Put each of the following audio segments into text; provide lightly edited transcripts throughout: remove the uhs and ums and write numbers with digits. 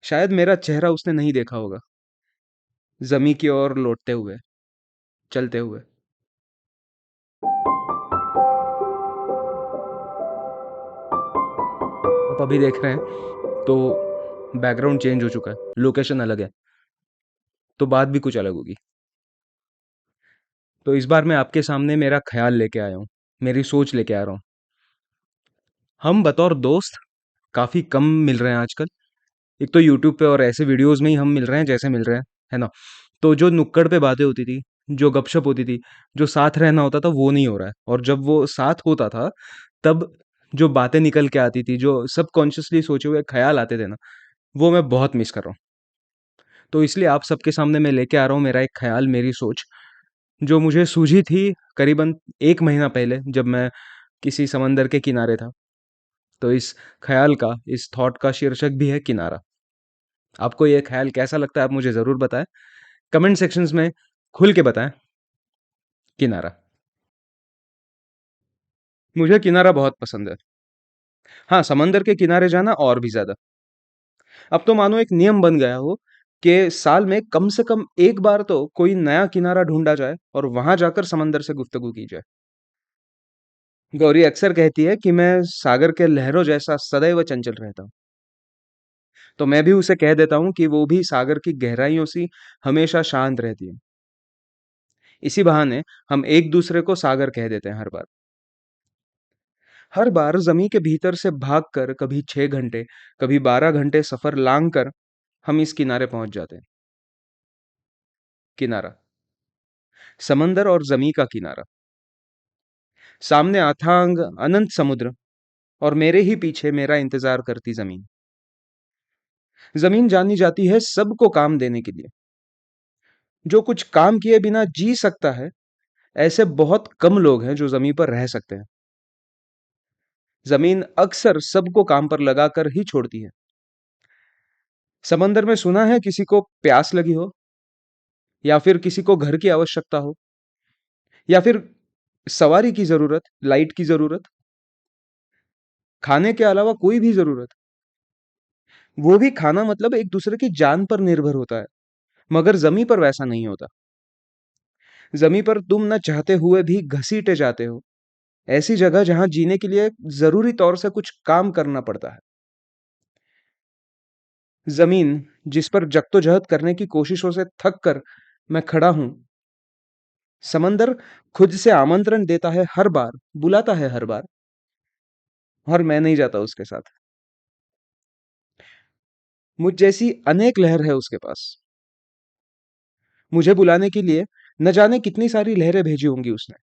शायद मेरा चेहरा उसने नहीं देखा होगा, ज़मीं की ओर लौटते हुए, चलते हुए। आप अभी देख रहे हैं तो बैकग्राउंड चेंज हो चुका है, लोकेशन अलग है, तो बात भी कुछ अलग होगी। तो इस बार मैं आपके सामने मेरा ख़्याल लेके आया हूँ, मेरी सोच लेके आ रहा हूँ। हम बतौर दोस्त काफ़ी कम मिल रहे हैं आजकल। एक तो यूट्यूब पे और ऐसे वीडियोज़ में ही हम मिल रहे हैं जैसे मिल रहे हैं, है ना? तो जो नुक्कड़ पे बातें होती थी, जो गपशप होती थी, जो साथ रहना होता था वो नहीं हो रहा है, और जब वो साथ होता था, तब जो बातें निकल के आती थी, जो सबकॉन्शियसली सोचे हुए ख़्याल आते थे ना, वो मैं बहुत मिस कर रहा हूँ। तो इसलिए आप सबके सामने मैं लेके आ रहा हूँ मेरा एक ख़्याल, मेरी सोच, जो मुझे सूझी थी करीबन 1 महीना पहले जब मैं किसी समंदर के किनारे था। तो इस ख़्याल का, इस थॉट का शीर्षक भी है किनारा। आपको ये ख़्याल कैसा लगता है आप मुझे ज़रूर बताएँ। कमेंट सेक्शंस में खुल के बताएँ। किनारा। मुझे किनारा बहुत पसंद है। हाँ, समंदर के किनारे जाना और भी ज़्यादा। अब तो मानो एक नियम बन गया हो कि साल में कम से कम 1 बार तो कोई नया किनारा ढूँढा जाए और वहाँ जाकर समंदर से गुफ्तगू की जाए। गौरी अक्सर कहती है कि मैं सागर के लहरों जैसा सदैव चंचल रहता हूँ। तो मैं भी उसे कह देता हूँ कि वो भी सागर की गहराइयों सी हमेशा शांत रहती है। इसी बहाने हम एक-दूसरे को सागर कह देते हैं हर बार। हर बार ज़मीं के भीतर से भागकर कभी 6 घंटे, कभी 12 घंटे सफ़र लांघ कर हम इस किनारे पहुँच जाते हैं। किनारा, समंदर और ज़मीं का किनारा। सामने अथांग अनंत समुद्र और मेरे ही पीछे मेरा इंतज़ार करती ज़मीन। ज़मीन जानी जाती है सबको काम देने के लिए। जो कुछ काम किए बिना जी सकता है, ऐसे बहुत कम लोग हैं जो ज़मीं पर रह सकते हैं। ज़मीन अक्सर सबको काम पर लगाकर ही छोड़ती है। समंदर में सुना है किसी को प्यास लगी हो, या फिर किसी को घर की आवश्यकता हो, या फिर सवारी की ज़रूरत, लाइट की ज़रूरत, खाने के अलावा कोई भी ज़रूरत। वो भी खाना मतलब एक दूसरे की जान पर निर्भर होता है, मगर ज़मीं पर वैसा नहीं होता। ज़मीं पर तुम ना चाहते हुए भी घसीटे जाते हो। ऐसी जगह जहाँ जीने के लिए ज़रूरी तौर से कुछ काम करना पड़ता है। ज़मीन जिस पर जद्दोजहद करने की कोशिशों से थक कर मैं खड़ा हूँ। समंदर खुद से आमंत्रण देता है हर बार, बुलाता है हर बार, और मैं नहीं जाता उसके साथ। मुझ जैसी अनेक लहर है उसके पास। मुझे बुलाने के लिए न जाने कितनी सारी लहरें भेजी होंगी उसने।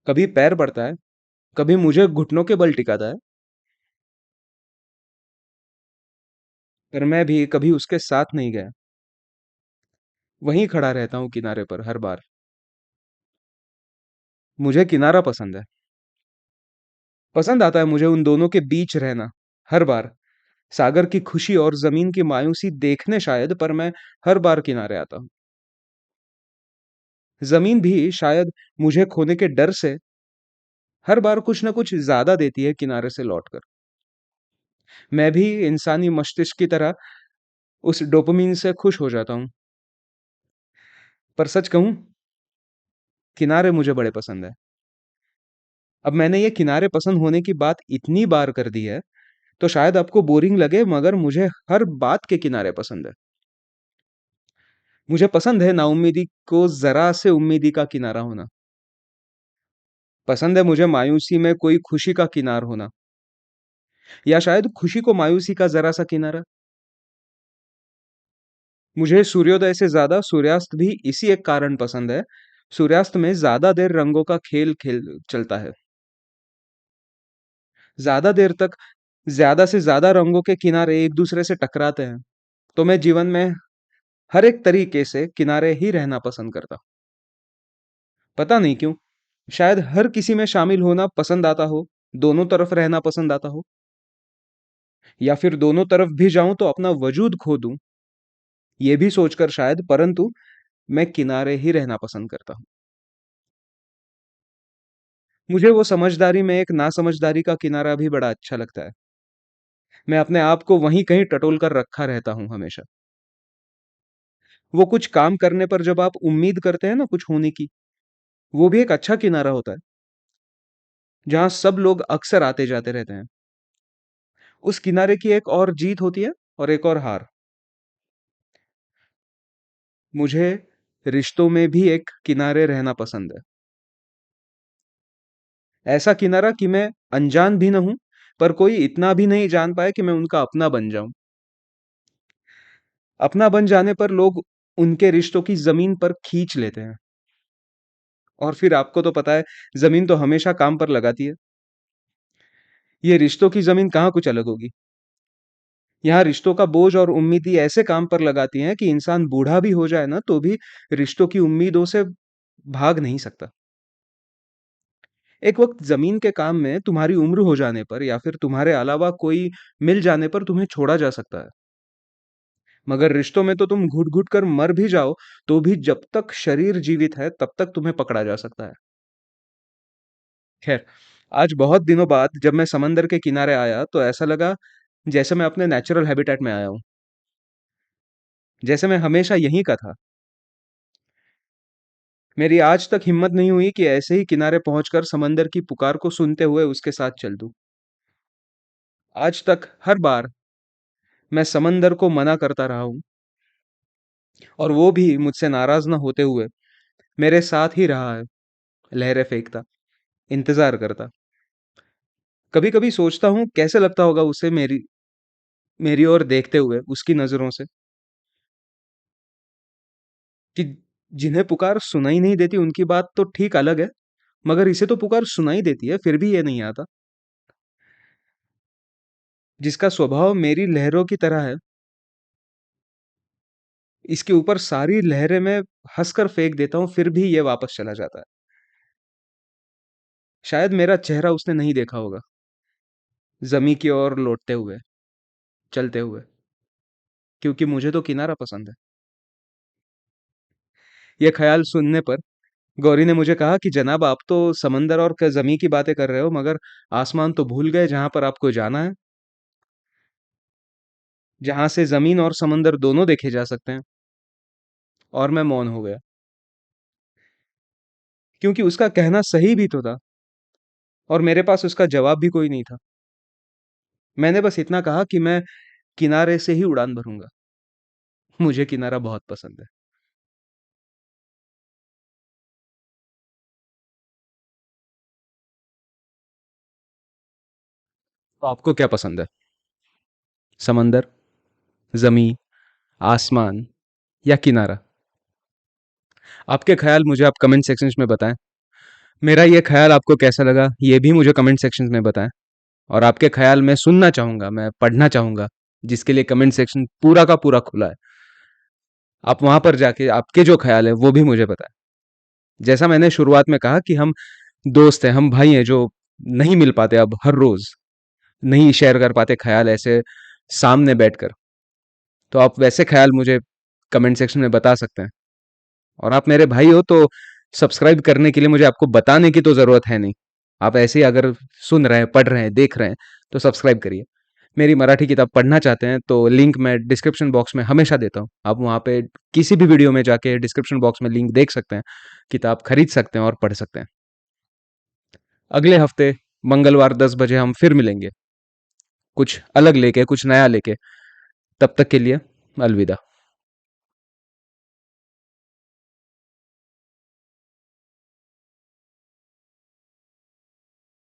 कभी पैर बढ़ता है, कभी मुझे घुटनों के बल टिकाता है, पर मैं भी कभी उसके साथ नहीं गया। वहीं खड़ा रहता हूँ किनारे पर हर बार। मुझे किनारा पसंद है। पसंद आता है मुझे उन दोनों के बीच रहना, हर बार। सागर की खुशी और ज़मीन की मायूसी देखने शायद, पर मैं हर बार किनारे आता हूँ। ज़मीन भी शायद मुझे खोने के डर से हर बार कुछ न कुछ ज़्यादा देती है किनारे से लौटकर। मैं भी इंसानी मस्तिष्क की तरह उस डोपामाइन से खुश हो जाता हूँ। पर सच कहूँ, किनारे मुझे बड़े पसंद हैं। अब मैंने ये किनारे पसंद होने की बात इतनी बार कर दी है, तो शायद आपको बोरिंग लगे, मगर मुझे हर बात के किनारे पसंद है। मुझे पसंद है नाउम्मीदी को ज़रा से उम्मीदी का किनारा होना। पसंद है मुझे मायूसी में कोई खुशी का किनार होना, या शायद खुशी को मायूसी का ज़रा-सा किनारा। मुझे सूर्योदय से ज़्यादा सूर्यास्त भी इसी एक कारण पसंद है। सूर्यास्त में ज़्यादा देर रंगों का खेल खेल चलता है। ज़्यादा देर तक ज़्यादा से ज़्यादा रंगों के किनारे एक-दूसरे से टकराते हैं। तो मैं जीवन में हर एक तरीके से किनारे ही रहना पसंद करता हूँ। पता नहीं क्यों? शायद हर किसी में शामिल होना पसंद आता हो, दोनों तरफ रहना पसंद आता हो, या फिर दोनों तरफ भी जाऊँ तो अपना वजूद खो दूँ, ये भी सोचकर शायद, परंतु मैं किनारे ही रहना पसंद करता हूँ। मुझे वो समझदारी में एक नासमझदारी का किनारा भी बड़ा अच्छा लगता है। मैं अपने आप को वहीं कहीं टटोल कर रखा रहता हूँ हमेशा। वो कुछ काम करने पर जब आप उम्मीद करते हैं ना कुछ होने की, वो भी एक अच्छा किनारा होता है, जहाँ सब लोग अक्सर आते-जाते रहते हैं। उस किनारे की एक और जीत होती है और एक और हार। मुझे रिश्तों में भी एक किनारे रहना पसंद है। ऐसा किनारा कि मैं अनजान भी ना हूँ, पर कोई इतना भी नहीं जान पाए कि मैं उनका अपना बन जाऊँ। अपना बन जाने पर लोग उनके रिश्तों की ज़मीन पर खींच लेते हैं और फिर आपको तो पता है, ज़मीन तो हमेशा काम पर लगाती है। ये रिश्तों की ज़मीन कहाँ कुछ अलग होगी। यहाँ रिश्तों का बोझ और उम्मीदें ऐसे काम पर लगाती हैं कि इंसान बूढ़ा भी हो जाए ना, तो भी रिश्तों की उम्मीदों से भाग नहीं सकता। एक वक़्त ज़मीन के काम में तुम्हारी उम्र हो जाने पर या फिर तुम्हारे अलावा कोई मिल जाने पर तुम्हें छोड़ा जा सकता है। मगर रिश्तों में तो तुम घुट-घुट कर मर भी जाओ, तो भी जब तक शरीर जीवित है, तब तक तुम्हें पकड़ा जा सकता है। ख़ैर, आज बहुत दिनों बाद जब मैं समंदर के किनारे आया, तो ऐसा लगा जैसे मैं अपने नेचुरल हैबिटेट में आया हूँ। जैसे मैं हमेशा यहीं का था। मेरी आज तक हिम्मत नहीं हुई कि ऐसे ही किनारे पहुँचकर समंदर की पुकार को सुनते हुए उसके साथ चल दूँ। आज तक हर बार मैं समंदर को मना करता रहा हूँ और वो भी मुझसे नाराज़ ना होते हुए मेरे साथ ही रहा है, लहरें फेंकता, इंतज़ार करता। कभी-कभी सोचता हूँ कैसे लगता होगा उसे मेरी मेरी ओर देखते हुए उसकी नज़रों से कि जिन्हें पुकार सुनाई नहीं देती उनकी बात तो ठीक अलग है, मगर इसे तो पुकार सुनाई देती है, फिर भी ये नहीं आता। जिसका स्वभाव मेरी लहरों की तरह है, इसके ऊपर सारी लहरें मैं हँसकर फेंक देता हूँ, फिर भी ये वापस चला जाता है। शायद मेरा चेहरा उसने नहीं देखा होगा, ज़मीं की ओर लौटते हुए, चलते हुए, क्योंकि मुझे तो किनारा पसंद है। ये ख़्याल सुनने पर गौरी ने मुझे कहा कि जनाब आप तो समंदर और ज़मीं की बातें कर रहे हो, मगर आसमान तो भूल गए जहाँ पर आपको जाना है, जहाँ से ज़मीन और समंदर दोनों देखे जा सकते हैं। और मैं मौन हो गया, क्योंकि उसका कहना सही भी तो था और मेरे पास उसका जवाब भी कोई नहीं था। मैंने बस इतना कहा कि मैं किनारे से ही उड़ान भरूँगा। मुझे किनारा बहुत पसंद है। तो आपको क्या पसंद है? समंदर, ज़मीं, आसमान या किनारा? आपके ख़्याल मुझे आप कमेंट सेक्शंस में बताएँ। मेरा ये ख़्याल आपको कैसा लगा, ये भी मुझे कमेंट सेक्शंस में बताएँ। और आपके ख़्याल मैं सुनना चाहूँगा, मैं पढ़ना चाहूँगा, जिसके लिए कमेंट सेक्शन पूरा का पूरा खुला है। आप वहाँ पर जाके आपके जो ख़्याल है, वो भी मुझे बताएँ। जैसा मैंने शुरुआत में कहा कि हम दोस्त हैं, हम भाई हैं जो नहीं मिल पाते अब हर रोज़, नहीं शेयर कर पाते ख़्याल ऐसे सामने बैठकर। तो आप वैसे ख़्याल मुझे कमेंट सेक्शन में बता सकते हैं। और आप मेरे भाई हो तो सब्सक्राइब करने के लिए मुझे आपको बताने की तो ज़रूरत है नहीं। आप ऐसे ही अगर सुन रहे हैं, पढ़ रहे हैं, देख रहे हैं, तो सब्सक्राइब करिए। मेरी मराठी किताब पढ़ना चाहते हैं तो लिंक मैं डिस्क्रिप्शन बॉक्स में हमेशा देता हूँ। आप वहाँ पे किसी भी वीडियो में जाके डिस्क्रिप्शन बॉक्स में लिंक देख सकते हैं, किताब खरीद सकते हैं और पढ़ सकते हैं। अगले हफ्ते मंगलवार 10 बजे हम फिर मिलेंगे, कुछ अलग लेके, कुछ नया लेके। तब तक के लिए अलविदा।